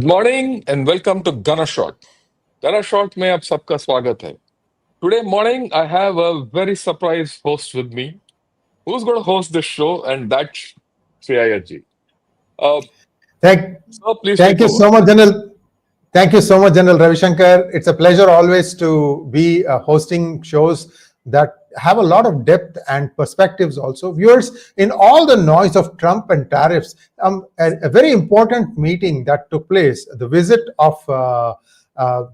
morning and welcome to Ganashot. Ganashot में आप सबका स्वागत है. Today morning I have a very surprise host with me. Who's going to host this show? And that's Sree Iyer ji. Thank Please you so much, General. Thank you so much, General Ravi Shankar. It's a pleasure always to be hosting shows that have a lot of depth and perspectives also. Viewers, in all the noise of Trump and tariffs, a very important meeting that took place, the visit of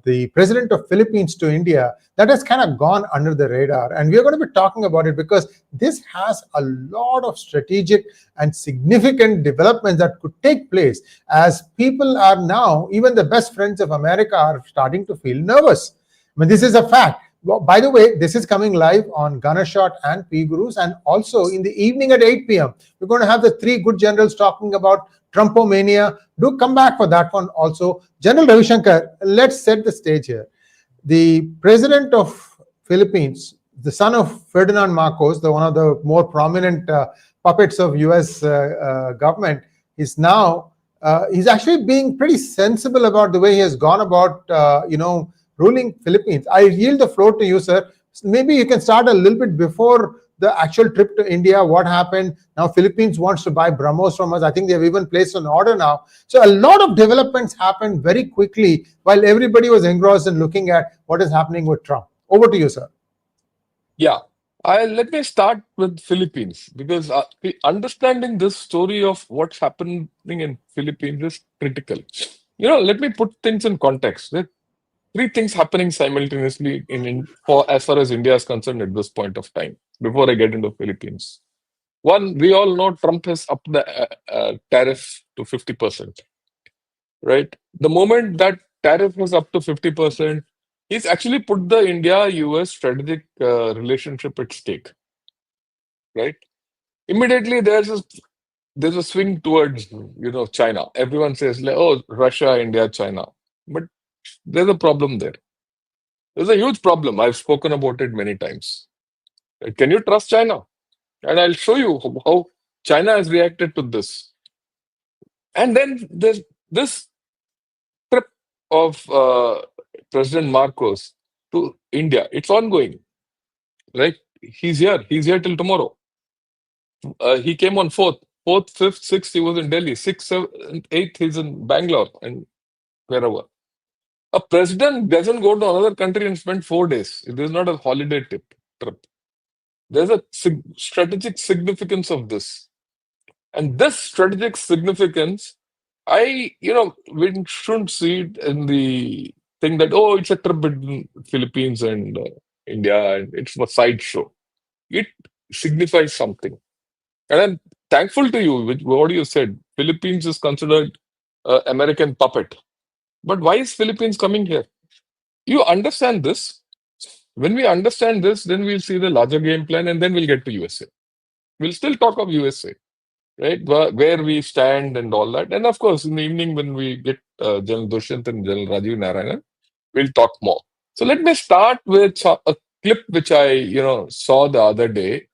the president of Philippines to India, that has kind of gone under the radar. And we're going to be talking about it because this has a lot of strategic and significant developments that could take place as people are now, even the best friends of America are starting to feel nervous. I mean, this is a fact. Well, by the way, this is coming live on Ganashot and PGurus, and also in the evening at 8 p.m. We're going to have the three good generals talking about Trumpomania. Do come back for that one also. General Ravi Shankar, let's set the stage here. The president of Philippines, the son of Ferdinand Marcos, one of the more prominent puppets of US government, is now, he's actually being pretty sensible about the way he has gone about, ruling Philippines. I yield the floor to you, sir. Maybe you can start a little bit before the actual trip to India. What happened? Now Philippines wants to buy BrahMos from us. I think they have even placed an order now. So a lot of developments happened very quickly while everybody was engrossed in looking at what is happening with Trump. Over to you, sir. Yeah. Let me start with Philippines because understanding this story of what's happening in Philippines is critical. Let me put things in context. There are three things happening simultaneously for as far as India is concerned at this point of time, before I get into Philippines. One, we all know Trump has upped the tariff to 50%, right? The moment that tariff was up to 50%, he's actually put the India-US strategic relationship at stake, right? Immediately, there's a swing towards, China. Everyone says, oh, Russia, India, China. But there's a problem there. There's a huge problem. I've spoken about it many times. Can you trust China? And I'll show you how China has reacted to this. And then there's this trip of President Marcos to India. It's ongoing, right? He's here till tomorrow. He came on 4th, 5th, 6th, he was in Delhi. 6th, 7th, 8th, he's in Bangalore and wherever. A president doesn't go to another country and spend 4 days. It is not a holiday trip. There's a strategic significance of this. And this strategic significance, we shouldn't see it in the thing that, oh, it's a trip between Philippines and India and it's a sideshow. It signifies something. And I'm thankful to you with what you said. Philippines is considered an American puppet. But why is Philippines coming here? You understand this. When we understand this, then we'll see the larger game plan and then we'll get to USA. We'll still talk of USA, right? Where we stand and all that. And of course, in the evening when we get General Dushyant and General Rajiv Narayanan, we'll talk more. So let me start with a clip which I saw the other day.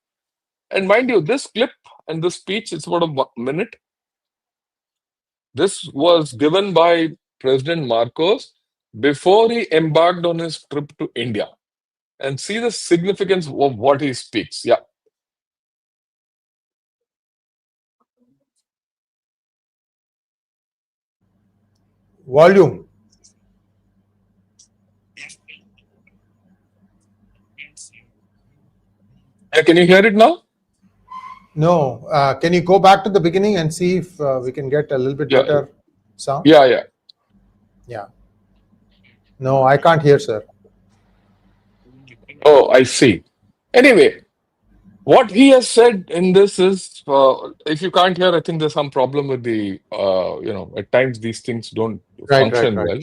And mind you, this clip and this speech, it's about a minute. This was given by President Marcos before he embarked on his trip to India. And see the significance of what he speaks. Yeah. Volume. Can you hear it now? No. Can you go back to the beginning and see if we can get a little bit better sound? Yeah. No, I can't hear, sir. Oh, I see. Anyway, what he has said in this is, if you can't hear, I think there's some problem with the, at times these things don't function well.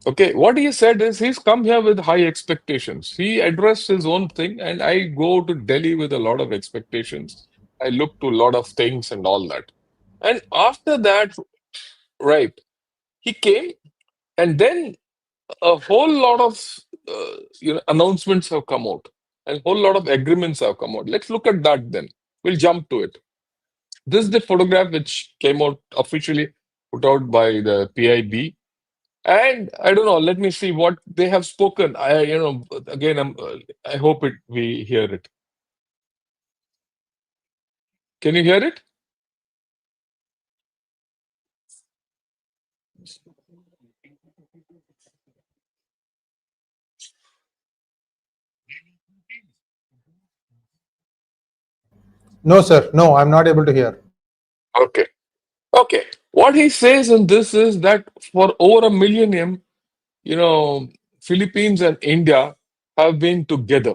Okay, what he said is he's come here with high expectations. He addressed his own thing, and I go to Delhi with a lot of expectations. I look to a lot of things and all that. And after that, right, he came, and then a whole lot of announcements have come out, and a whole lot of agreements have come out. Let's look at that then. We'll jump to it. This is the photograph which came out officially put out by the PIB. And I don't know, let me see what they have spoken. Again, I hope we hear it. Can you hear it? No, sir. No, I'm not able to hear. Okay. Okay. What he says in this is that for over a millennium, you know, Philippines and India have been together.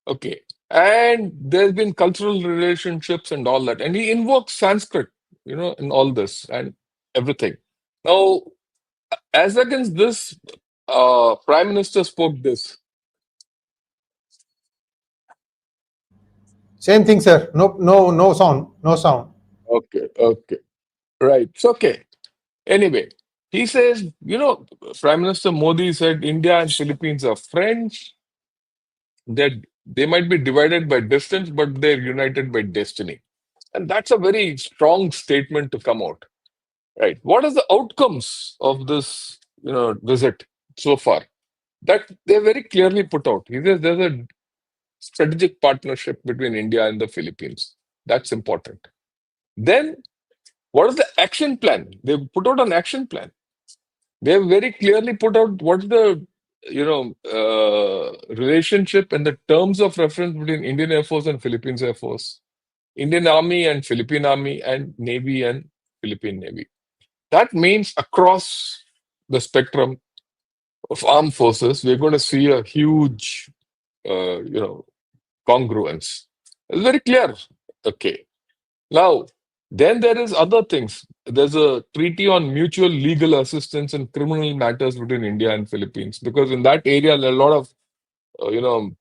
Okay. And there's been cultural relationships and all that. And he invokes Sanskrit, in all this and everything. Now, as against this, Prime Minister spoke this. Same thing, sir. No, no, no sound. No sound. Okay. Okay. Right. It's okay. Anyway, he says, Prime Minister Modi said India and Philippines are friends. That they might be divided by distance, but they're united by destiny. And that's a very strong statement to come out. Right. What are the outcomes of this, visit so far? That they very clearly put out. He says there's a strategic partnership between India and the Philippines. That's important. Then, what is the action plan? They put out an action plan. They have very clearly put out what's the relationship and the terms of reference between Indian Air Force and Philippines Air Force, Indian Army and Philippine Army, and Navy and Philippine Navy. That means across the spectrum of armed forces, we're going to see a huge, congruence. It's very clear. Okay. Now, then there is other things. There's a treaty on mutual legal assistance in criminal matters between India and Philippines, because in that area there are a lot of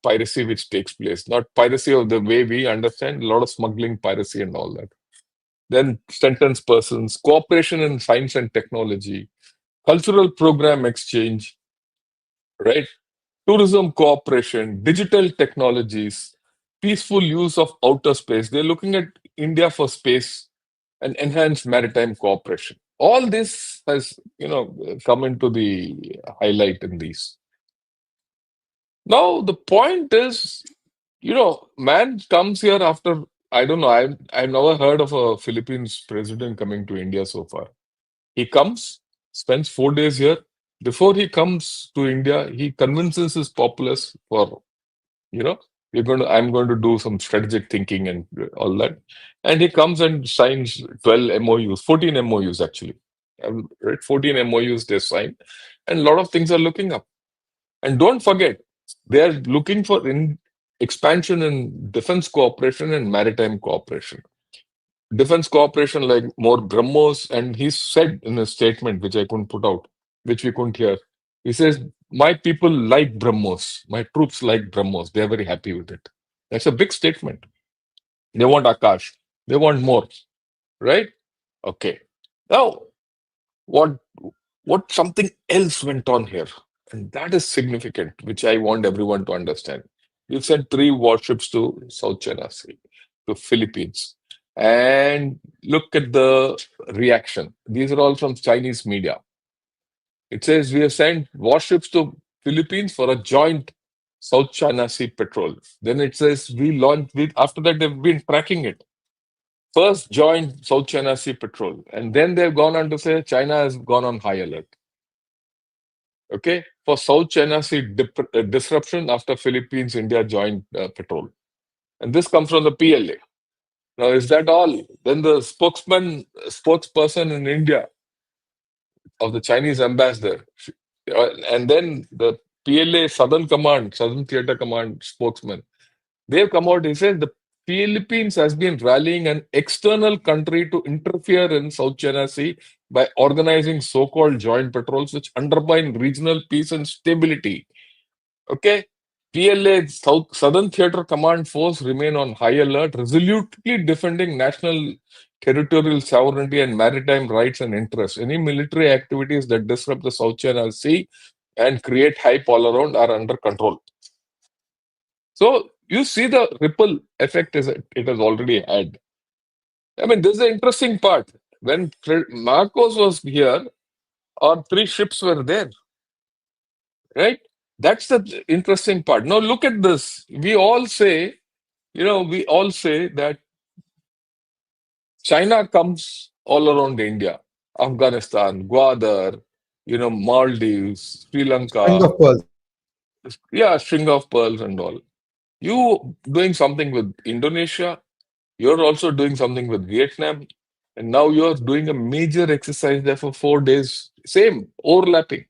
piracy which takes place. Not piracy of the way we understand, a lot of smuggling, piracy, and all that. Then sentenced persons, cooperation in science and technology, cultural program exchange, right? Tourism cooperation, digital technologies, peaceful use of outer space. They're looking at India for space and enhanced maritime cooperation. All this has, come into the highlight in these. Now, the point is, man comes here after, I don't know, I've never heard of a Philippines president coming to India so far. He comes, spends 4 days here. Before he comes to India, he convinces his populace for, I'm going to do some strategic thinking and all that. And he comes and signs 12 MOUs, 14 MOUs actually. Right? 14 MOUs they signed. And a lot of things are looking up. And don't forget, they are looking for expansion in defense cooperation and maritime cooperation. Defense cooperation like more BrahMos, and he said in a statement which I couldn't put out, which we couldn't hear. He says, my people like BrahMos, my troops like BrahMos, they are very happy with it. That's a big statement. They want Akash, they want more, right? Okay. Now, what something else went on here, and that is significant, which I want everyone to understand. We've sent 3 warships to South China Sea, to Philippines. And look at the reaction. These are all from Chinese media. It says we have sent warships to Philippines for a joint South China Sea patrol. Then it says we launched. After that, they've been tracking it. First joint South China Sea patrol, and then they've gone on to say China has gone on high alert. Okay, for South China Sea disruption after Philippines India joint patrol, and this comes from the PLA. Now, is that all? Then the spokesperson in India of the Chinese ambassador, and then the PLA Southern Theater Command spokesman, they've come out. He said the Philippines has been rallying an external country to interfere in South China Sea by organizing so-called joint patrols which undermine regional peace and stability. Okay? PLA Southern Theater Command Force remain on high alert, resolutely defending national territorial sovereignty and maritime rights and interests. Any military activities that disrupt the South China Sea and create hype all around are under control. So you see the ripple effect it has already had. I mean, this is the interesting part. When Marcos was here, our 3 ships were there, right? That's the interesting part. Now look at this. We all say that China comes all around India, Afghanistan, Gwadar, Maldives, Sri String Lanka, of pearls. yeah, string of pearls and all. You doing something with Indonesia, you're also doing something with Vietnam, and now you're doing a major exercise there for 4 days. Same, overlapping.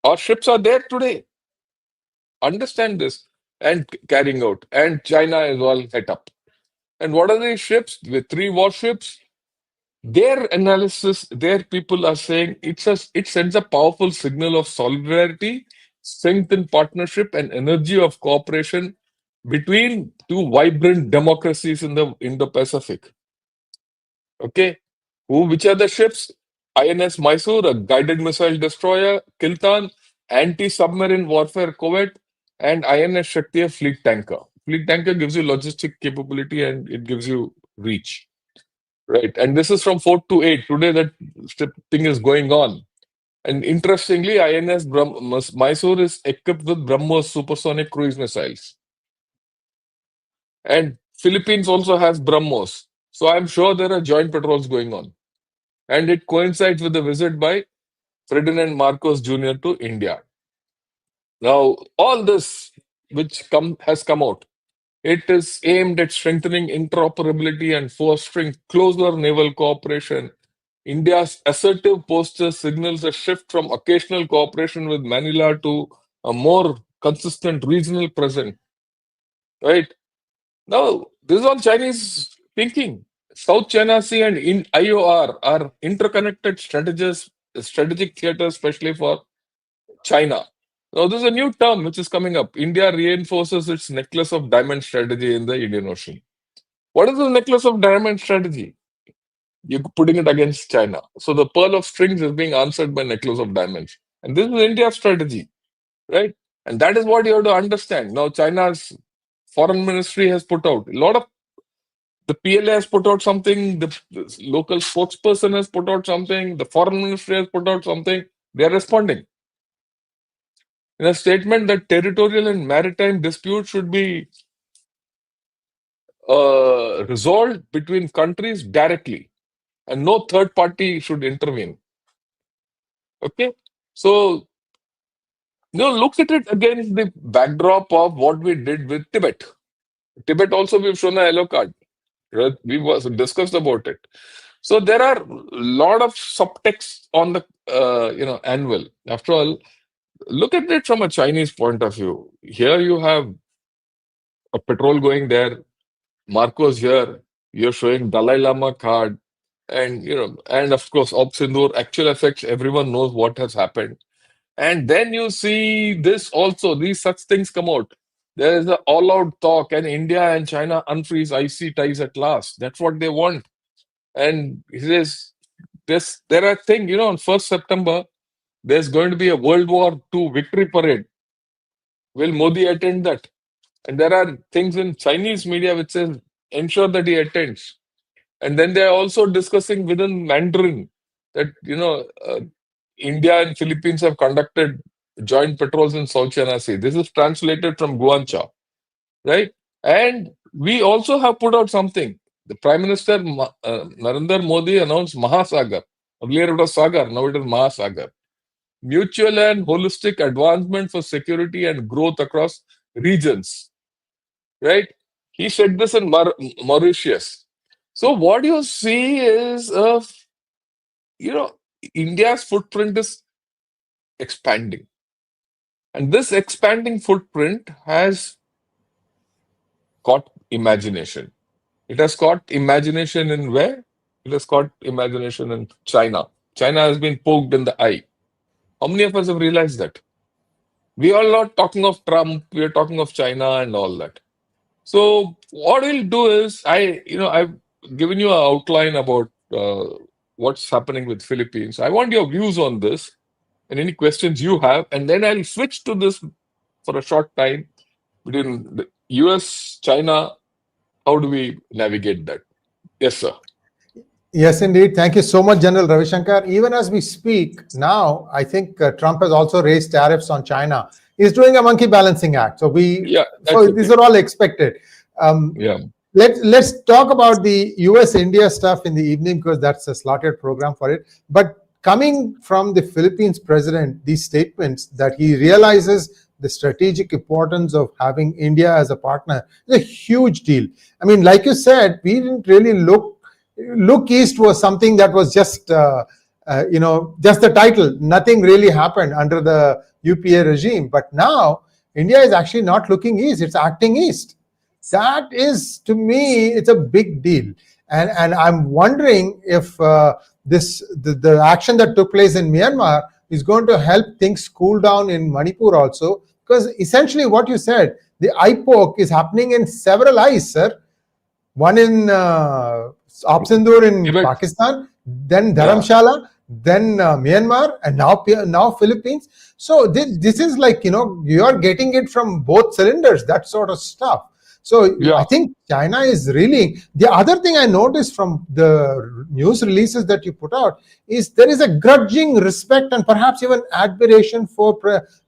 Our ships are there today. Understand this and carrying out. And China is all set up. And what are these ships? With 3 warships. Their analysis, their people are saying it sends a powerful signal of solidarity, strength in partnership, and energy of cooperation between two vibrant democracies in the Indo-Pacific. Okay, which are the ships? INS Mysore, a guided missile destroyer, Kiltan, anti-submarine warfare corvette, and INS Shakti, a fleet tanker. Fleet tanker gives you logistic capability and it gives you reach. Right. And this is from 4 to 8. Today, that thing is going on. And interestingly, INS Mysore is equipped with BrahMos supersonic cruise missiles. And Philippines also has BrahMos. So I'm sure there are joint patrols going on. And it coincides with the visit by Ferdinand Marcos Jr. to India. Now, all this which has come out, it is aimed at strengthening interoperability and fostering closer naval cooperation. India's assertive posture signals a shift from occasional cooperation with Manila to a more consistent regional presence. Right? Now, this is all Chinese thinking. South China Sea and IOR are interconnected strategic theaters, especially for China. Now, this is a new term which is coming up. India reinforces its necklace of diamond strategy in the Indian Ocean. What is the necklace of diamond strategy? You're putting it against China. So the pearl of strings is being answered by necklace of diamonds. And this is India's strategy, right? And that is what you have to understand. Now, China's foreign ministry has put out a lot of the PLA has put out something, the local spokesperson has put out something, the foreign ministry has put out something. They are responding in a statement that territorial and maritime disputes should be resolved between countries directly and no third party should intervene. Okay, so look at it against the backdrop of what we did with Tibet. Tibet also we've shown a yellow card. Right? We was discussed about it. So there are a lot of subtext on the anvil. After all, look at it from a Chinese point of view. Here you have a patrol going there. Marcos here. You're showing Dalai Lama card, and and of course, Op Sindoor actual effects. Everyone knows what has happened. And then you see this also, these such things come out. There is an all-out talk, and India and China unfreeze icy ties at last. That's what they want. And he says, there are things, on 1st September, there's going to be a World War II victory parade. Will Modi attend that? And there are things in Chinese media which says, ensure that he attends. And then they are also discussing within Mandarin that, India and Philippines have conducted joint patrols in South China Sea. This is translated from Guancha, right? And we also have put out something. The Prime Minister Narendra Modi announced Mahasagar. Earlier it was Sagar, now it is Mahasagar. Mutual and holistic advancement for security and growth across regions, right? He said this in Mauritius. So what you see is, India's footprint is expanding. And this expanding footprint has caught imagination. It has caught imagination in where? It has caught imagination in China. China has been poked in the eye. How many of us have realized that? We are not talking of Trump, we are talking of China and all that. So what we'll do is, I've given you an outline about what's happening with Philippines. I want your views on this and any questions you have, and then I'll switch to this for a short time between the US, China. How do we navigate that? Yes, sir. Yes, indeed. Thank you so much, General Ravi Shankar. Even as we speak now, I think Trump has also raised tariffs on China. He's doing a monkey balancing act. So Yeah, that's so the these thing. are all expected. Yeah. Let's talk about the US India stuff in the evening because that's a slotted program for it. But coming from the Philippines president, these statements that he realizes the strategic importance of having India as a partner is a huge deal. I mean, like you said, we didn't really look east was something that was just just the title. Nothing really happened under the UPA regime. But now India is actually not looking east; it's acting east. That is, to me, it's a big deal. And I'm wondering if the action that took place in Myanmar is going to help things cool down in Manipur also, because essentially what you said, the eye poke is happening in several eyes, sir. One in Opsindur in Tibet. Pakistan, then Yeah. Dharamshala, then Myanmar, and now Philippines. So this is like, you are getting it from both cylinders, that sort of stuff. So Yeah. I think China is really, the other thing I noticed from the news releases that you put out is there is a grudging respect and perhaps even admiration for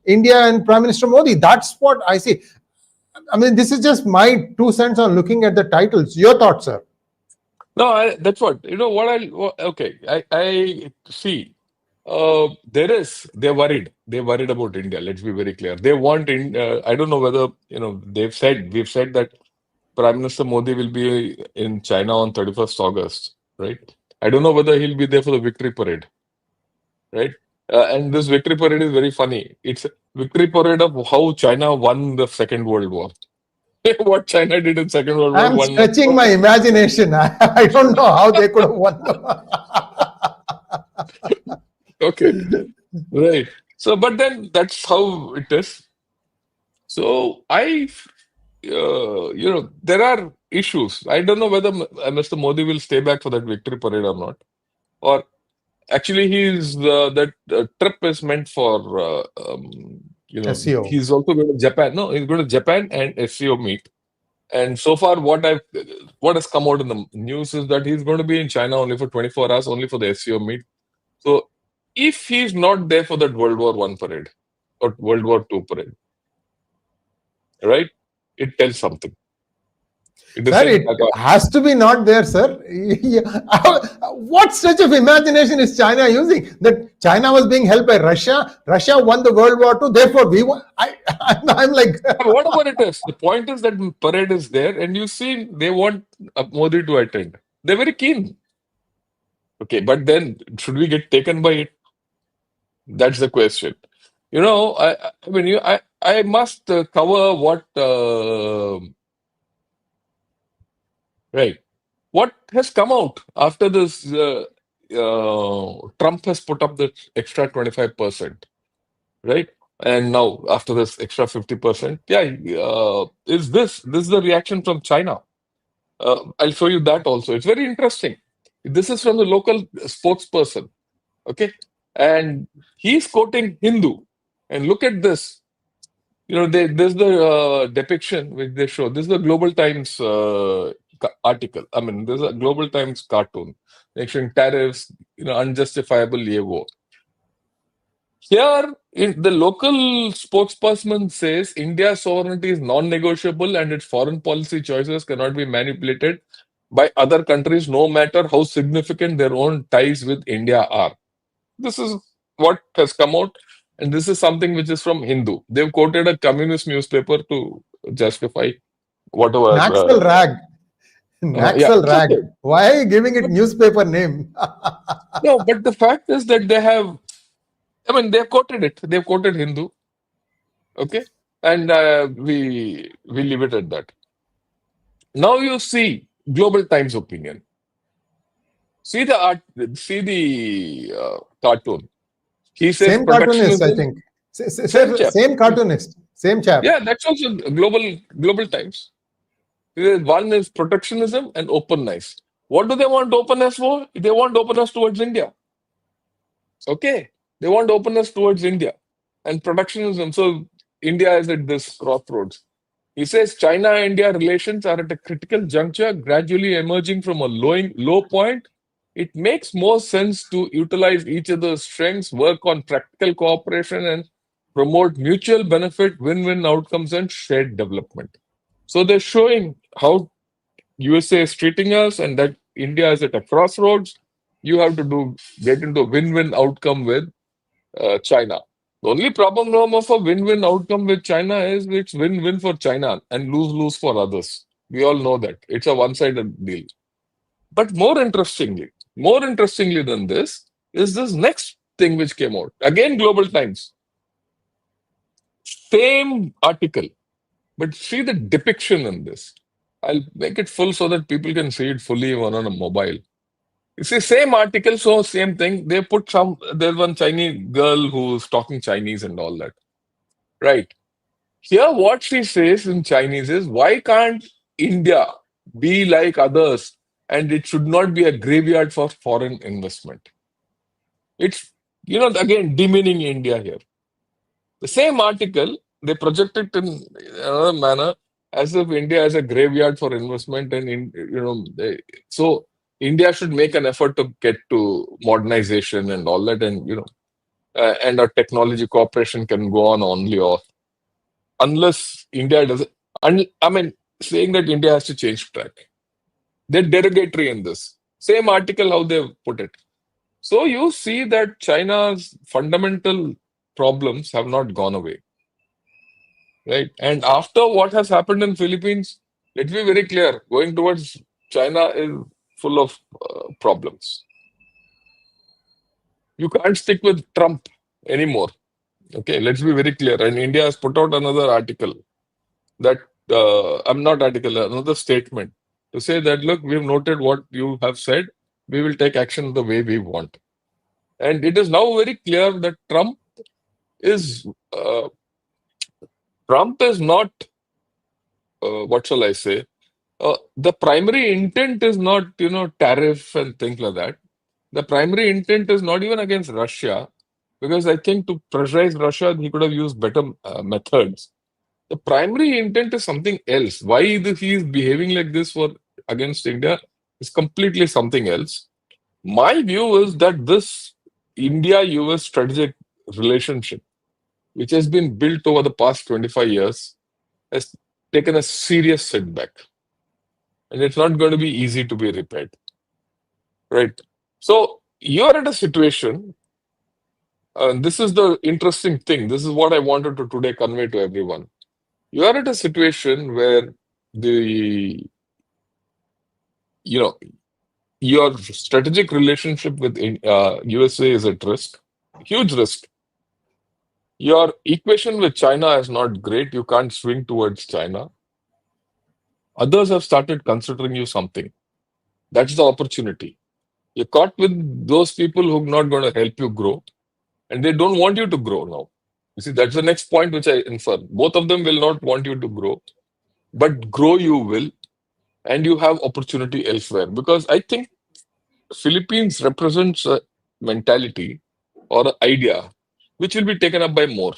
India and Prime Minister Modi. That's what I see. I mean, this is just my 2 cents on looking at the titles. Your thoughts, sir? No, that's what okay. I see. They're worried. They're worried about India. Let's be very clear. They want in. I don't know whether we've said that Prime Minister Modi will be in China on 31st August, right? I don't know whether he'll be there for the victory parade, right? And this victory parade is very funny. It's a victory parade of how China won the Second World War. What China did in Second World War I'm won. stretching my imagination. I don't know how they could have won. Okay, right. So, but then that's how it is. So there are issues. I don't know whether Mr. Modi will stay back for that victory parade or not. Or actually, that trip is meant for, SEO. he's also going to Japan. No, he's going to Japan and SEO meet. And so far, what has come out in the news is that he's going to be in China only for 24 hours, only for the SEO meet. So if he's not there for that World War One parade or World War Two parade, right? It tells something. Sir, it has to be not there, sir. What stretch of imagination is China using? That China was being helped by Russia. Russia won the World War II. Therefore, we won. I'm like, whatever it is. The point is that parade is there, and you see, they want Modi to attend. They're very keen. Okay, but then should we get taken by it? That's the question. I must cover what right. What has come out after this? Trump has put up the extra 25%, right? And now after this extra 50%, is this is the reaction from China? I'll show you that also. It's very interesting. This is from the local spokesperson, okay, and he's quoting Hindu. And look at this. There's the depiction which they show. This is the Global Times article. I mean, there's a Global Times cartoon mentioning tariffs, unjustifiable ego. Here, the local spokesperson says India's sovereignty is non-negotiable and its foreign policy choices cannot be manipulated by other countries, no matter how significant their own ties with India are. This is what has come out, and this is something which is from Hindu. They've quoted a communist newspaper to justify whatever. Naxal rag. Naxal rag. Okay. Why are you giving it newspaper name? No, but the fact is that they've quoted it. They've quoted Hindu. Okay. And we leave it at that. Now you see Global Times opinion. See the art. See the cartoon. He says same cartoonist, I think. Same cartoonist. Same chap. Yeah, that's also Global Times. One is protectionism and openness. What do they want openness for? They want openness towards India. Okay. They want openness towards India and protectionism. So India is at this crossroads. He says China-India relations are at a critical juncture, gradually emerging from a low point it makes more sense to utilize each other's strengths, work on practical cooperation, and promote mutual benefit, win-win outcomes, and shared development. So they're showing how USA is treating us and that India is at a crossroads. You have to get into a win-win outcome with China. The only problem of a win-win outcome with China is it's win-win for China and lose-lose for others. We all know that. It's a one-sided deal. But more interestingly than this is this next thing which came out. Again, Global Times. Same article, but see the depiction in this. I'll make it full so that people can see it fully even on a mobile. You see, same article, so same thing. They put there's one Chinese girl who's talking Chinese and all that. Right. Here, what she says in Chinese is, why can't India be like others and it should not be a graveyard for foreign investment? It's, again, demeaning India here. The same article, they project it in another manner as if India is a graveyard for investment and, so India should make an effort to get to modernization and all that, and, and our technology cooperation can go on only off. Unless India doesn't, saying that India has to change track. They're derogatory in this. Same article, how they put it. So you see that China's fundamental problems have not gone away. Right? And after what has happened in Philippines, let's be very clear, going towards China is full of problems. You can't stick with Trump anymore. Okay, let's be very clear. And India has put out another article that, another statement to say that, look, we've noted what you have said. We will take action the way we want. And it is now very clear that Trump is not, what shall I say? The primary intent is not, tariff and things like that. The primary intent is not even against Russia, because I think to pressurize Russia, he could have used better methods. The primary intent is something else. Why he is behaving like this against India is completely something else. My view is that this India-US strategic relationship, which has been built over the past 25 years, has taken a serious setback. And it's not going to be easy to be repaired. Right? So you're at a situation, and this is the interesting thing. This is what I wanted to today convey to everyone. You are at a situation where your strategic relationship with USA is at risk, huge risk. Your equation with China is not great. You can't swing towards China. Others have started considering you something. That's the opportunity. You're caught with those people who are not going to help you grow, and they don't want you to grow now. You see, that's the next point which I infer. Both of them will not want you to grow, but grow you will, and you have opportunity elsewhere. Because I think Philippines represents a mentality or an idea which will be taken up by more.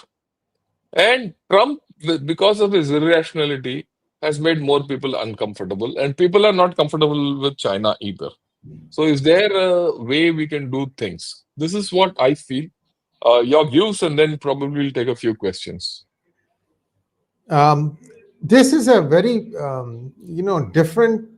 And Trump, because of his irrationality, has made more people uncomfortable, and people are not comfortable with China either. So is there a way we can do things? This is what I feel. Your views, and then probably we'll take a few questions. This is a very, different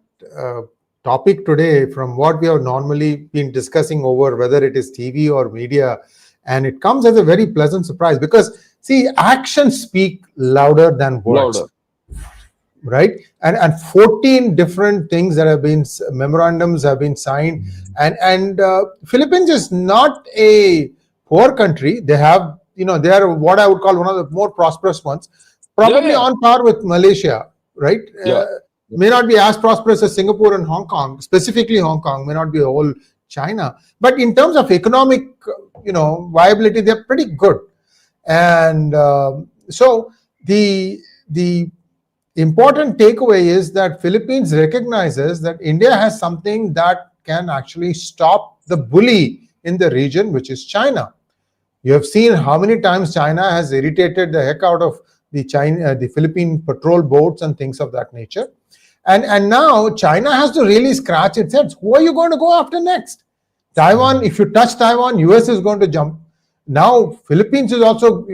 topic today from what we have normally been discussing over, whether it is TV or media. And it comes as a very pleasant surprise because, see, actions speak louder than words. Right? And 14 different things that have been, memorandums have been signed. And Philippines is not a poor country. They have, they are what I would call one of the more prosperous ones, probably on par with Malaysia, right? May not be as prosperous as Singapore and Hong Kong, specifically Hong Kong, may not be a whole China. But in terms of economic, viability, they're pretty good. And so the important takeaway is that Philippines recognizes that India has something that can actually stop the bully in the region, which is China. You have seen how many times China has irritated the heck out of the Philippine patrol boats and things of that nature. And now China has to really scratch its head. Who are you going to go after next? Taiwan, if you touch Taiwan, US is going to jump. Now, Philippines is also,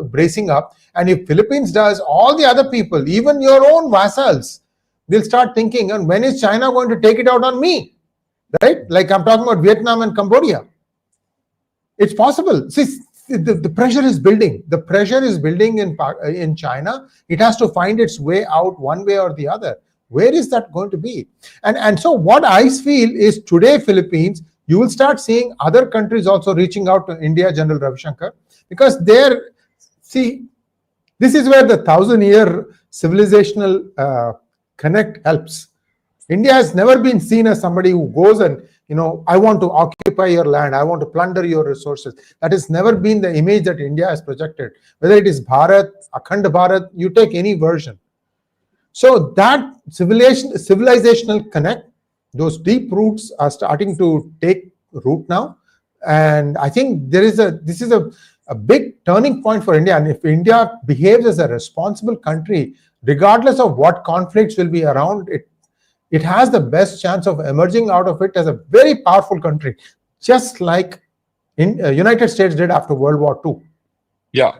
bracing up. And if Philippines does, all the other people, even your own vassals, will start thinking, and when is China going to take it out on me? Right? Like I'm talking about Vietnam and Cambodia. It's possible. See, the pressure is building. The pressure is building in China. It has to find its way out one way or the other. Where is that going to be? And so what I feel is today, Philippines, you will start seeing other countries also reaching out to India, General Ravi Shankar, because this is where the 1,000-year civilizational connect helps. India has never been seen as somebody who goes and, I want to occupy your land, I want to plunder your resources. That has never been the image that India has projected. Whether it is Bharat, 𝗥𝗘𝗙𝗏, you take any version. So that civilizational connect, those deep roots are starting to take root now. And I think this is a big turning point for India. And if India behaves as a responsible country, regardless of what conflicts will be around, it has the best chance of emerging out of it as a very powerful country, just like United States did after World War II. Yeah.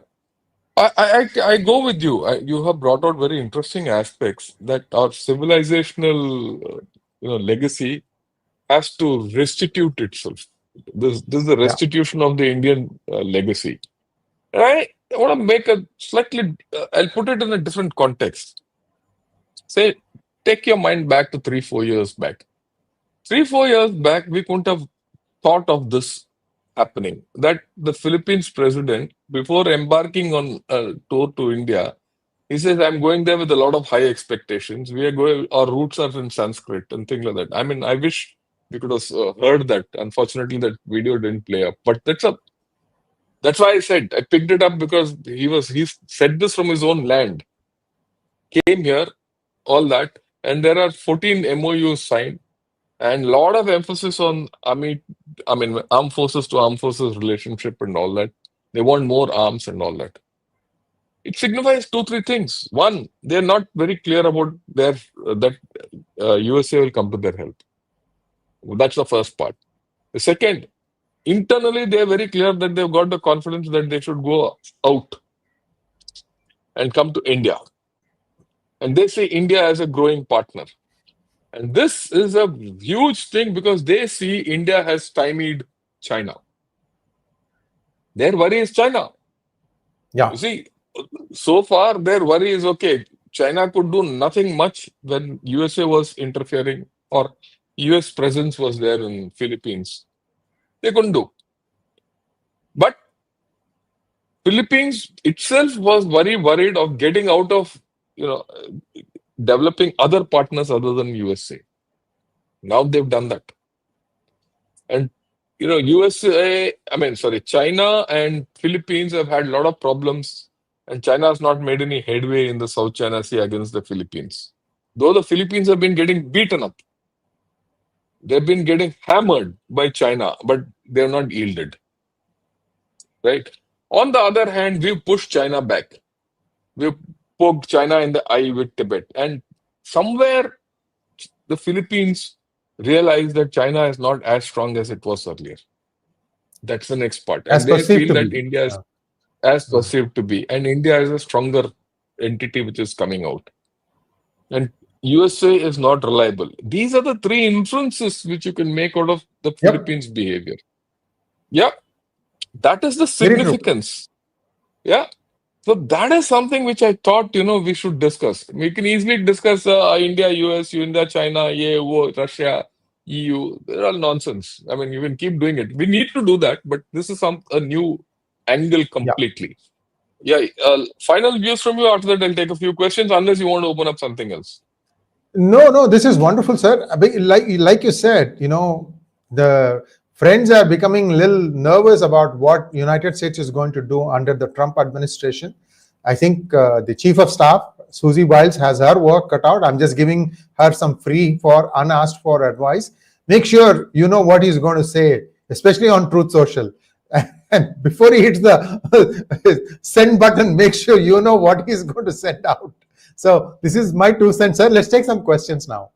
I go with you. You have brought out very interesting aspects that our civilizational legacy has to restitute itself. This is the restitution of the Indian legacy. And I want to make a slightly, I'll put it in a different context. Say, take your mind back to 3-4 years back. 3-4 years back, we couldn't have thought of this happening, that the Philippines president, before embarking on a tour to India, he says, I'm going there with a lot of high expectations. Our roots are in Sanskrit and things like that. I mean, I wish we could have heard that. Unfortunately, that video didn't play up. But that's why I picked it up, because he said this from his own land. Came here, all that, and there are 14 MOUs signed, and a lot of emphasis on armed forces to armed forces relationship and all that. They want more arms and all that. It signifies 2-3 things. One, they're not very clear about that USA will come to their help. That's the first part. The second, internally, they're very clear that they've got the confidence that they should go out and come to India. And they see India as a growing partner. And this is a huge thing, because they see India has stymied China. Their worry is China. Yeah. You see, so far their worry is, okay, China could do nothing much when USA was interfering or US presence was there in Philippines. They couldn't do. But Philippines itself was very worried of getting out of, developing other partners other than USA. Now they've done that. And, China and Philippines have had a lot of problems, and China has not made any headway in the South China Sea against the Philippines. Though the Philippines have been getting beaten up. They've been getting hammered by China, but they're not yielded. Right? On the other hand, we've pushed China back. We've poked China in the eye with Tibet. And somewhere the Philippines realize that China is not as strong as it was earlier. That's the next part. And they feel that India is as perceived to be. And India is a stronger entity which is coming out. And USA is not reliable. These are the 3 inferences which you can make out of the Philippines' behavior. Yeah. That is the significance. Yeah. So that is something which I thought, we should discuss. We can easily discuss India, US, India, China, Russia, EU. They're all nonsense. I mean, you can keep doing it. We need to do that, but this is a new angle completely. Yeah. Final views from you. After that, I'll take a few questions, unless you want to open up something else. No, this is wonderful, sir. Like you said, the friends are becoming a little nervous about what United States is going to do under the Trump administration. I think the Chief of Staff, 𝗠cie 𝗶𝗍𝗆, has her work cut out. I'm just giving her some free unasked for advice. Make sure you know what he's going to say, especially on Truth Social. And before he hits the send button, make sure you know what he's going to send out. So this is my 2 cents, sir. Let's take some questions now.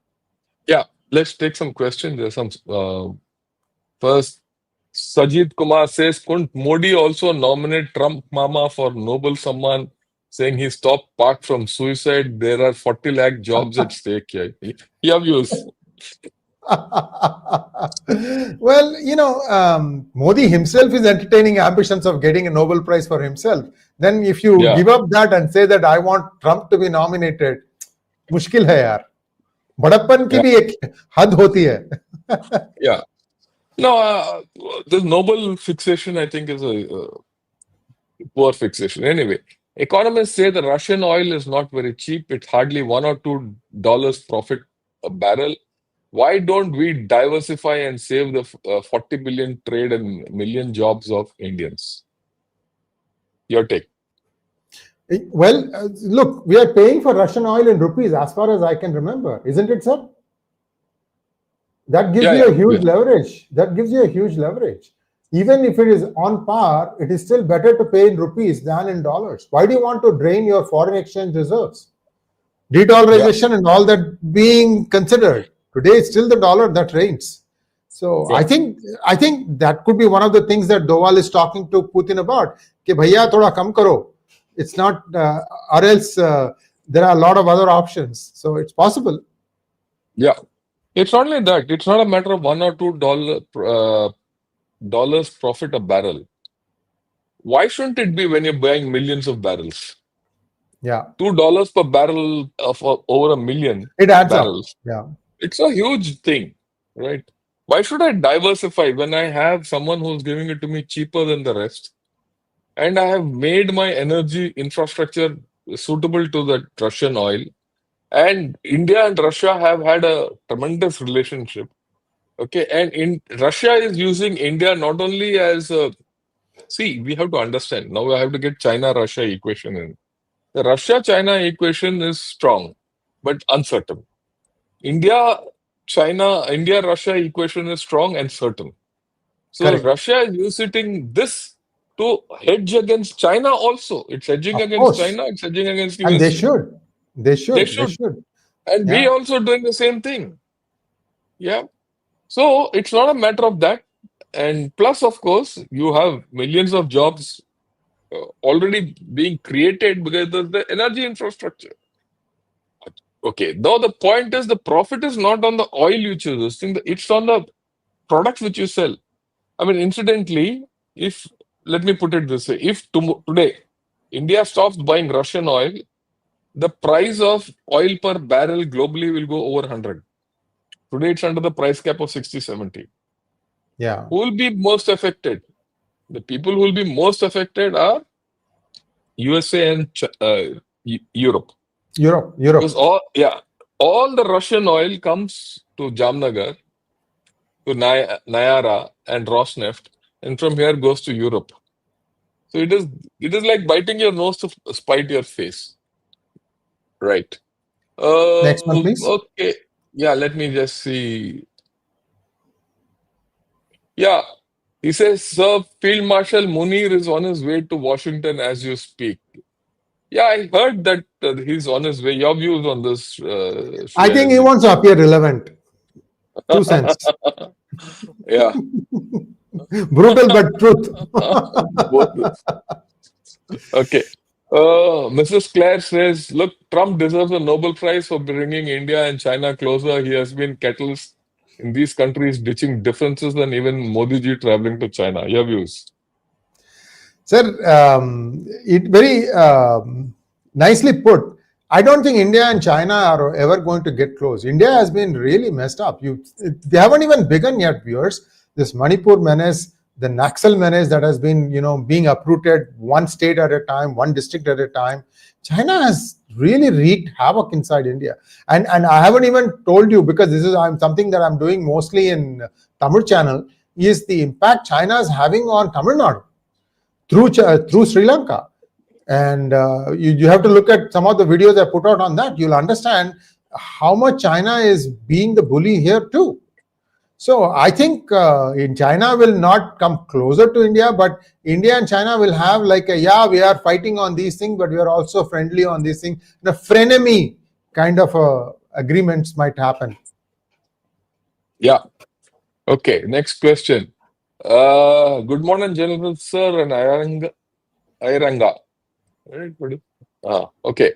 Yeah, let's take some questions. There's some First, Sajid Kumar says, couldn't Modi also nominate Trump Mama for Nobel Samman, saying he stopped Pak from suicide? There are 40 lakh jobs at stake here. Yeah, views. Well, Modi himself is entertaining ambitions of getting a Nobel Prize for himself. Then if you Yeah. give up that and say that I want Trump to be nominated, मुश्किल है यार. बड़प्पन की भी एक हद होती है. Yeah. No, this Nobel fixation, I think, is a poor fixation. Anyway, economists say the Russian oil is not very cheap. It's hardly $1 or $2 profit a barrel. Why don't we diversify and save the 40 billion trade and million jobs of Indians? Your take. Well, look, we are paying for Russian oil in rupees as far as I can remember, isn't it, sir? That gives you a huge leverage. That gives you a huge leverage. Even if it is on par, it is still better to pay in rupees than in dollars. Why do you want to drain your foreign exchange reserves? De-dollarization and all that being considered, today it's still the dollar that reigns. So I think that could be one of the things that Doval is talking to Putin about. Ki bhaiya thoda kam karo. It's not, or else there are a lot of other options. So it's possible. Yeah. It's not like that. It's not a matter of $1 or $2 profit a barrel. Why shouldn't it be when you're buying millions of barrels? Yeah. $2 per barrel of over a million it adds barrels. Up. Yeah. It's a huge thing, right? Why should I diversify when I have someone who's giving it to me cheaper than the rest? And I have made my energy infrastructure suitable to the Russian oil. And India and Russia have had a tremendous relationship. Okay. And Russia is using India not only as a, see, we have to understand. Now I have to get China-Russia equation in. The Russia-China equation is strong, but uncertain. India-Russia equation is strong and certain. So Correct. Russia is using this to hedge against China also. It's hedging Of against course. China, it's hedging against And USA. They should. And we also doing the same thing. Yeah. So it's not a matter of that. And plus, of course, you have millions of jobs already being created because of the energy infrastructure. Okay. Now the point is the profit is not on the oil you choose. It's on the products which you sell. I mean, incidentally, let me put it this way, if today India stops buying Russian oil, the price of oil per barrel globally will go over 100. Today it's under the price cap of 60, 70. Yeah. Who will be most affected? The people who will be most affected are USA and Europe. Because all the Russian oil comes to Jamnagar, to Nayara and Rosneft, and from here goes to Europe. So it is like biting your nose to spite your face. Right. Next one, please. Okay. Yeah, let me just see. Yeah. He says, Sir, Field Marshal Munir is on his way to Washington as you speak. Yeah, I heard that he's on his way. Your views on this? I think he wants to appear relevant. 2 cents. Yeah. Brutal but truth. Okay. Mrs. Claire says, look, Trump deserves a Nobel Prize for bringing India and China closer. He has been catalyst in these countries ditching differences and even Modi ji traveling to China. Your views? Sir, it very nicely put. I don't think India and China are ever going to get close. India has been really messed up. They haven't even begun yet, viewers. This Manipur menace, the Naxal menace that has been, being uprooted one state at a time, one district at a time. China has really wreaked havoc inside India. And I haven't even told you, because this is something that I'm doing mostly in Tamil channel, is the impact China is having on Tamil Nadu through Sri Lanka. And you have to look at some of the videos I put out on that. You'll understand how much China is being the bully here too. So I think in China will not come closer to India, but India and China will have like we are fighting on these things, but we are also friendly on these things. The frenemy kind of agreements might happen. Yeah. Okay, next question. Good morning, General Sir and Ayranga. Right, buddy? Okay.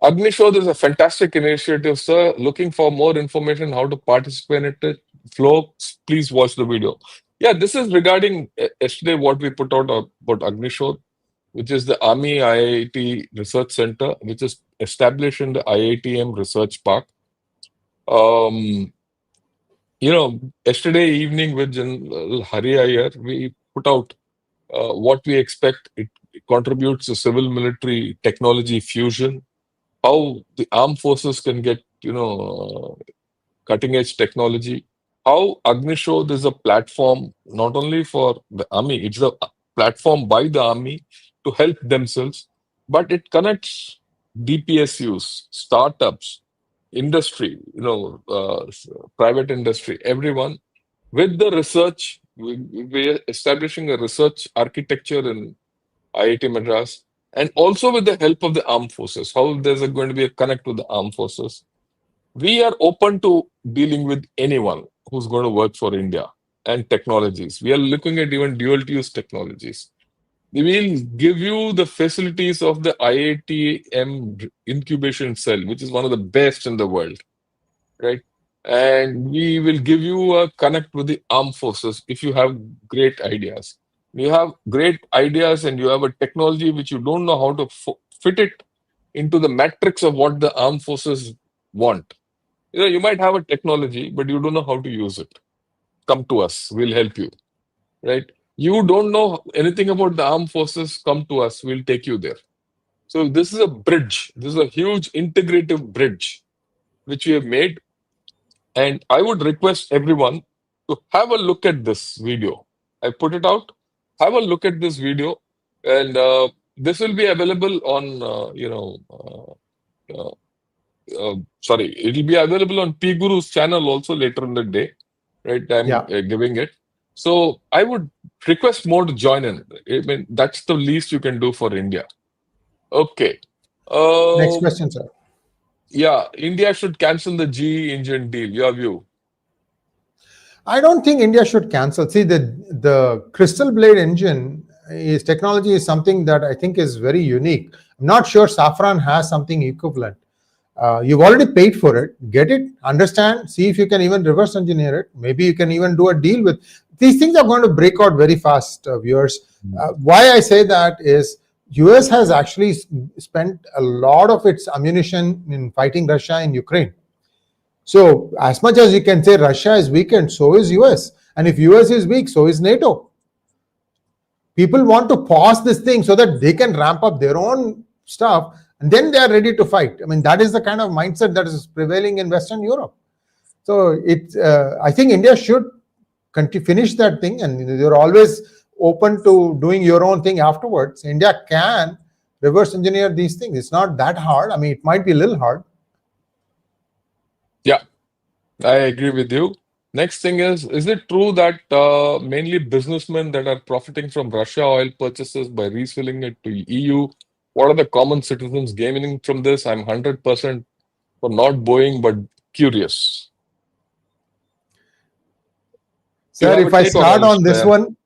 Agnishodh is a fantastic initiative, sir. Looking for more information how to participate in it, flow, please watch the video. Yeah, this is regarding yesterday what we put out about Agnishodh, which is the Army IIT Research Center, which is established in the IITM Research Park. Yesterday evening with General Sree Iyer, we put out what we expect. It contributes to civil military technology fusion, how the armed forces can get, cutting edge technology, how Agnishodh is a platform not only for the army, it's a platform by the army to help themselves, but it connects DPSUs, startups, industry, private industry, everyone with the research. We're establishing a research architecture in IIT Madras, and also with the help of the armed forces, how there's going to be a connect with the armed forces. We are open to dealing with anyone who's going to work for India and technologies. We are looking at even dual use technologies. We will give you the facilities of the IITM incubation cell, which is one of the best in the world, right? And we will give you a connect with the armed forces if you have great ideas. You have great ideas and you have a technology which you don't know how to fit it into the matrix of what the armed forces want. You might have a technology, but you don't know how to use it. Come to us, we'll help you, right? You don't know anything about the armed forces, come to us, we'll take you there. So this is a bridge. This is a huge integrative bridge which we have made. And I would request everyone to have a look at this video. I put it out. Have a look at this video, and this will be available on, sorry, it will be available on PGurus channel also later in the day, right? I'm giving it. So I would request more to join in. I mean, that's the least you can do for India. Okay. Next question, sir. Yeah, India should cancel the GE engine deal. Your view? I don't think India should cancel. See, the Crystal Blade engine technology is something that I think is very unique. I'm not sure Safran has something equivalent. You've already paid for it. Get it, understand, see if you can even reverse engineer it. Maybe you can even do a deal with. These things are going to break out very fast, viewers. Why I say that is US has actually spent a lot of its ammunition in fighting Russia in Ukraine. So as much as you can say Russia is weakened, so is US. And if US is weak, so is NATO. People want to pause this thing so that they can ramp up their own stuff and then they are ready to fight. I mean, that is the kind of mindset that is prevailing in Western Europe. So I think India should finish that thing, and they're always open to doing your own thing afterwards. India can reverse engineer these things. It's not that hard. I mean, it might be a little hard. Yeah, I agree with you. Next thing is it true that mainly businessmen that are profiting from Russia oil purchases by reselling it to EU? What are the common citizens gaining from this? I'm 100% for not buying, but curious. Sir, if I start on this one,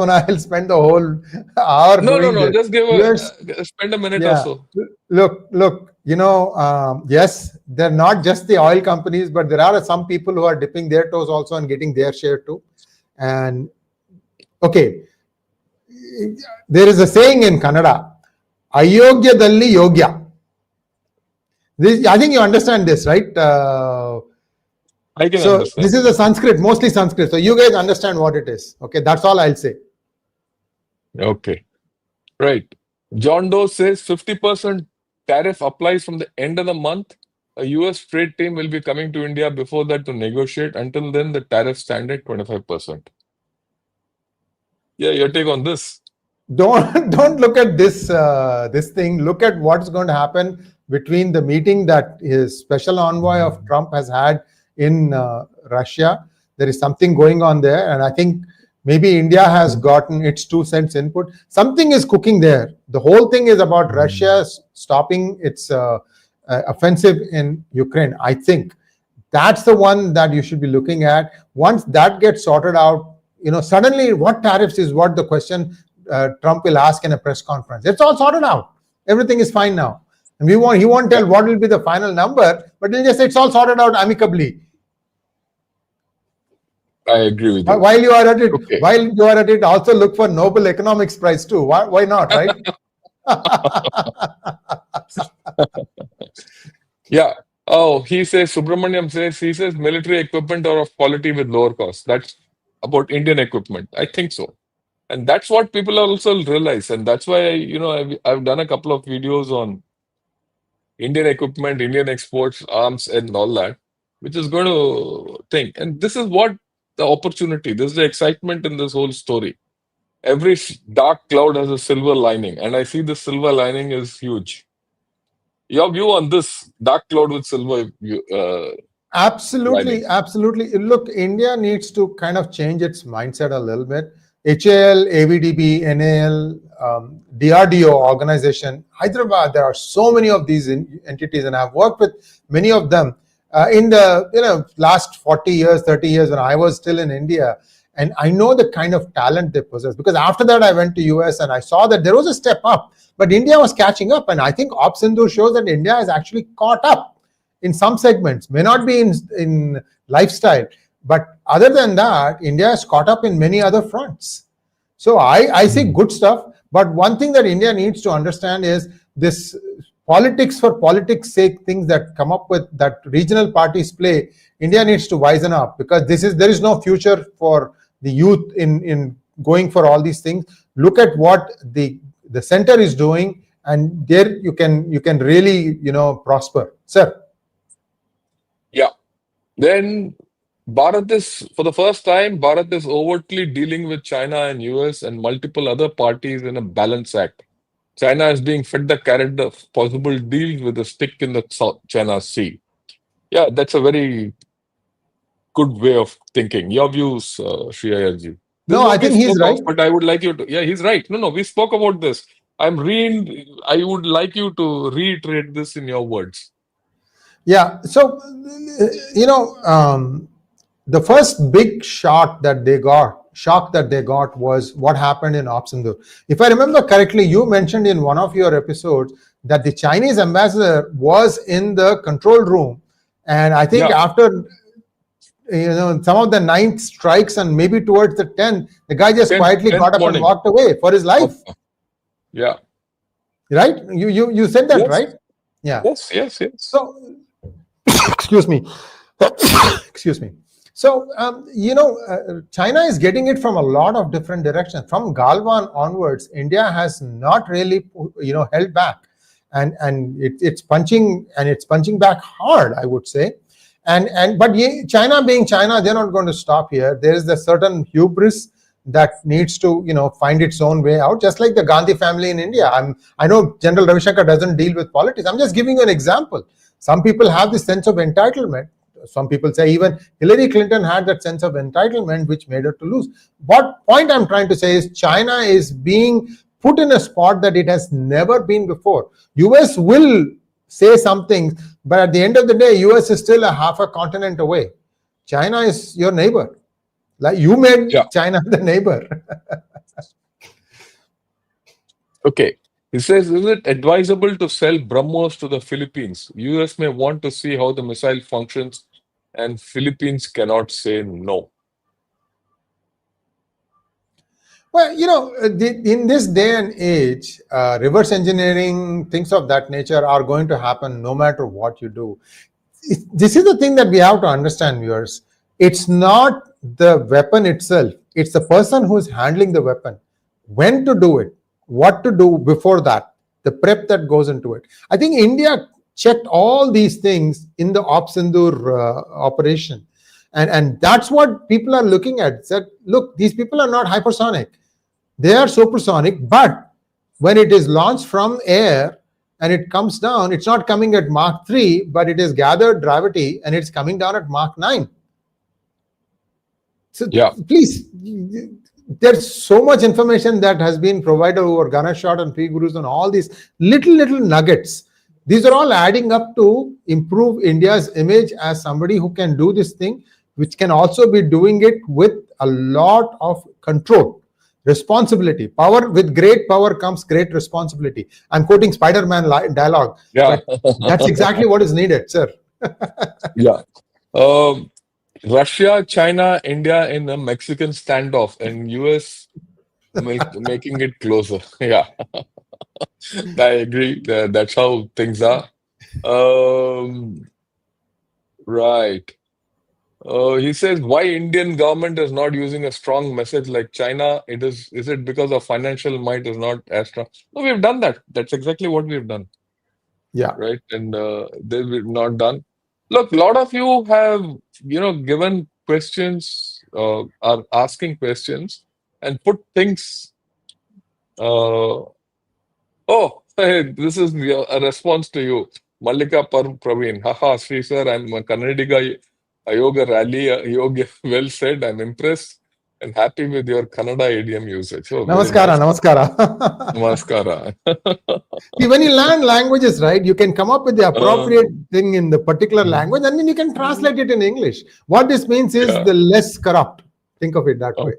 I'll spend the whole hour. No. Just spend a minute or so. Look. Yes, they're not just the oil companies, but there are some people who are dipping their toes also and getting their share too. And okay, there is a saying in Kannada, 𝗤𝗢𝗙𝗖𝗙𝗢𝗢. I think you understand this, right? I can understand. This is a Sanskrit, mostly Sanskrit. So you guys understand what it is. Okay, that's all I'll say. Okay, right. John Doe says 50% tariff applies from the end of the month. A US trade team will be coming to India before that to negotiate. Until then, the tariff stand at 25%. Yeah, your take on this? Don't look at this thing. Look at what's going to happen between the meeting that his special envoy of Trump has had in Russia. There is something going on there, and I think maybe India has gotten its 2 cents input. Something is cooking there. The whole thing is about Russia stopping its offensive in Ukraine. I think That's the one that you should be looking at. Once that gets sorted out, suddenly what tariffs is what the question Trump will ask in a press conference. It's all sorted out. Everything is fine now. And he won't tell what will be the final number, but he'll just say it's all sorted out amicably. I agree with you. While you are at it, also look for Nobel Economics Prize too. Why not, right? Yeah. Oh, Subramaniam says military equipment are of quality with lower cost. That's about Indian equipment. I think so. And that's what people also realize. And that's why, I've done a couple of videos on Indian equipment, Indian exports, arms, and all that, which is going to think. And this is what the opportunity, this is the excitement in this whole story. Every dark cloud has a silver lining. And I see the silver lining is huge. Your view on this dark cloud with silver? Absolutely, absolutely. Look, India needs to kind of change its mindset a little bit. HAL, AVDB, NAL, DRDO organization, Hyderabad, there are so many of these entities, and I've worked with many of them in the last 40 years, 30 years when I was still in India. And I know the kind of talent they possess, because after that I went to US and I saw that there was a step up, but India was catching up. And I think 𝗏 shows that India has actually caught up in some segments, may not be in lifestyle, but other than that, India has caught up in many other fronts. So I see good stuff. But one thing that India needs to understand is this politics for politics' sake things that come up with that regional parties play. India needs to wisen up, because there is no future for the youth in going for all these things. Look at what the center is doing, and there you can really prosper, sir. Yeah. Then Bharat is, for the first time, Bharat is overtly dealing with China and US and multiple other parties in a balance act. China is being fed the carrot of possible deals with a stick in the South China Sea. Yeah, that's a very good way of thinking. Your views, Sree Iyer ji. No, I think he's right. But I would like you to, yeah, he's right. No, we spoke about this. I would like you to reiterate this in your words. Yeah, so, the first big shock that they got was what happened in 𝗏. If I remember correctly, you mentioned in one of your episodes that the Chinese ambassador was in the control room, and I think after some of the 9th strikes and maybe towards the 10th, the guy just quietly got up and walked away for his life. Yeah. Right? You said that, right? Yeah. Yes. So, excuse me. So, China is getting it from a lot of different directions. From Galwan onwards, India has not really, held back, and it's punching back hard, I would say. But China being China, they're not going to stop here. There is a certain hubris that needs to, find its own way out, just like the Gandhi family in India. I know General Ravi Shankar doesn't deal with politics. I'm just giving you an example. Some people have this sense of entitlement. Some people say even Hillary Clinton had that sense of entitlement, which made her to lose. What point I'm trying to say is China is being put in a spot that it has never been before. US will say something, but at the end of the day, US is still a half a continent away. China is your neighbor. Like you made China the neighbor. Okay. He says, is it advisable to sell BrahMos to the Philippines? US may want to see how the missile functions, and Philippines cannot say no. Well, in this day and age, reverse engineering, things of that nature are going to happen no matter what you do. This is the thing that we have to understand, viewers. It's not the weapon itself. It's the person who is handling the weapon. When to do it, what to do before that, the prep that goes into it. I think India checked all these things in the 𝗏 operation. And that's what people are looking at. Said, look, these people are not hypersonic. They are supersonic, but when it is launched from air and it comes down, it's not coming at Mach 3, but it is gathered gravity and it's coming down at Mach 9. So please, there's so much information that has been provided over Ganeshot and PGurus and all these little nuggets. These are all adding up to improve India's image as somebody who can do this thing, which can also be doing it with a lot of control, responsibility. Power, with great power comes great responsibility. I'm quoting Spider-Man dialogue, Yeah. but that's exactly what is needed, sir. Yeah. Russia, China, India in a Mexican standoff, and US making it closer. Yeah, I agree. That's how things are. Right. He says, why Indian government is not using a strong message like China? Is it because of financial might is not as strong? No, we've done that. That's exactly what we've done. Yeah. Right. And they've not done. Look, a lot of you have, given questions, are asking questions and put things. Oh, hey, this is a response to you. Mallika Praveen. Haha, Sree sir, I'm a Kannadiga yoga rally. Yoga, well said. I'm impressed and happy with your Kannada idiom usage. Oh, very Namaskara, nice. namaskara. Namaskara. See, when you learn languages, right, you can come up with the appropriate thing in the particular language, and then you can translate it in English. What this means is the less corrupt. Think of it that way.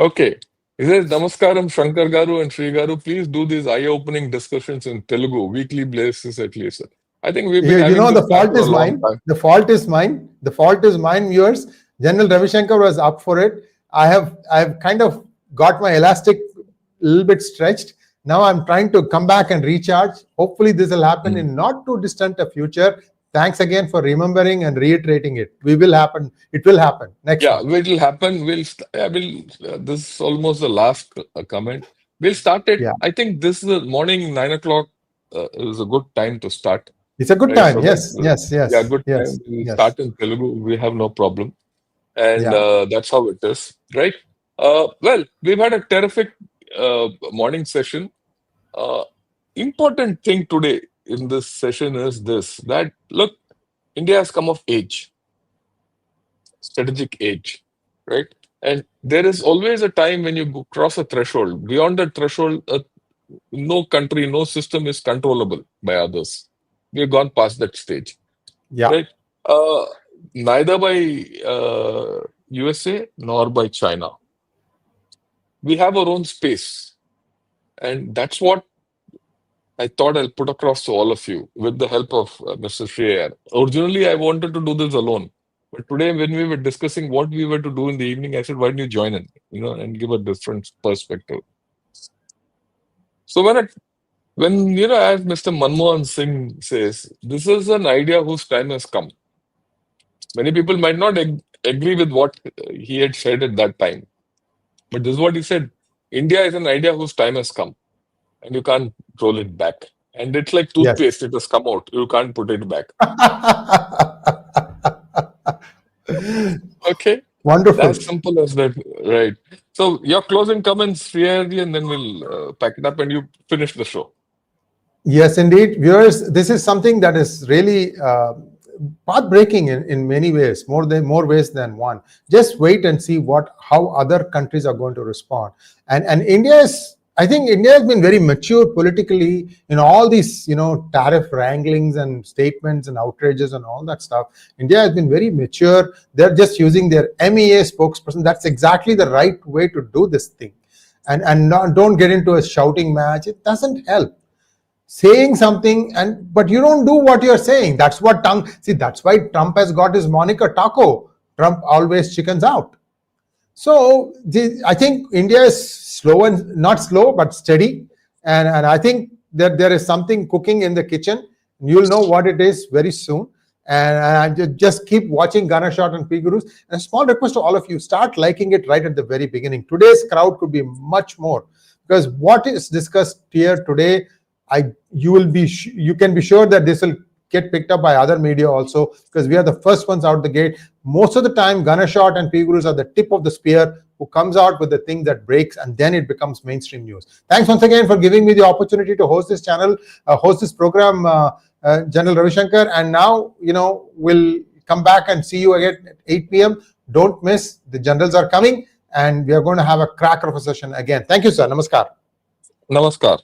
Okay. He says, Namaskaram, Shankar Garu and Sree Garu. Please do these eye-opening discussions in Telugu, weekly basis at least. I think we've been having the fault is mine. The fault is mine. The fault is mine, viewers. General Ravi Shankar was up for it. I have kind of got my elastic a little bit stretched. Now I'm trying to come back and recharge. Hopefully this will happen in not too distant a future. Thanks again for remembering and reiterating it. We will happen. It will happen. Next. Yeah, it will happen. This is almost the last comment. We'll start it. Yeah. I think this is the morning 9 o'clock. Is a good time to start. It's a good time. So yes. Yeah, good time. We'll start in Telugu. We have no problem. And that's how it is. Right? Well, we've had a terrific morning session. Important thing today in this session is this, that look, India has come of age, strategic age, right? And there is always a time when you cross a threshold. Beyond that threshold, no country, no system is controllable by others. We've gone past that stage, right? Neither by USA nor by China. We have our own space, and that's what I thought I'll put across to all of you with the help of Mr. Sree Iyer. Originally, I wanted to do this alone. But today, when we were discussing what we were to do in the evening, I said, why don't you join in, and give a different perspective. So when as Mr. Manmohan Singh says, this is an idea whose time has come. Many people might not agree with what he had said at that time. But this is what he said. India is an idea whose time has come. And you can't roll it back. And it's like toothpaste. It has come out. You can't put it back. Okay. Wonderful. As simple as that. Right. So your closing comments, Sree Iyer, and then we'll pack it up and you finish the show. Yes, indeed. Viewers, this is something that is really path-breaking in many ways, more ways than one. Just wait and see how other countries are going to respond. And I think India has been very mature politically in all these, tariff wranglings and statements and outrages and all that stuff. India has been very mature. They're just using their MEA spokesperson. That's exactly the right way to do this thing. And don't get into a shouting match. It doesn't help. Saying something but you don't do what you're saying. That's what that's why Trump has got his moniker Taco. Trump always chickens out. So I think India is slow and not slow, but steady. And I think that there is something cooking in the kitchen. You'll know what it is very soon. And I just keep watching Ganeshot and PGurus. And a small request to all of you, start liking it right at the very beginning. Today's crowd could be much more, because what is discussed here today, you can be sure that this will get picked up by other media also, because we are the first ones out the gate. Most of the time, Ganeshot and PGurus are the tip of the spear who comes out with the thing that breaks, and then it becomes mainstream news. Thanks once again for giving me the opportunity to host this channel, host this program, General Ravi Shankar. And now, we'll come back and see you again at 8 p.m. Don't miss. The generals are coming, and we are going to have a cracker of a session again. Thank you, sir. Namaskar. Namaskar.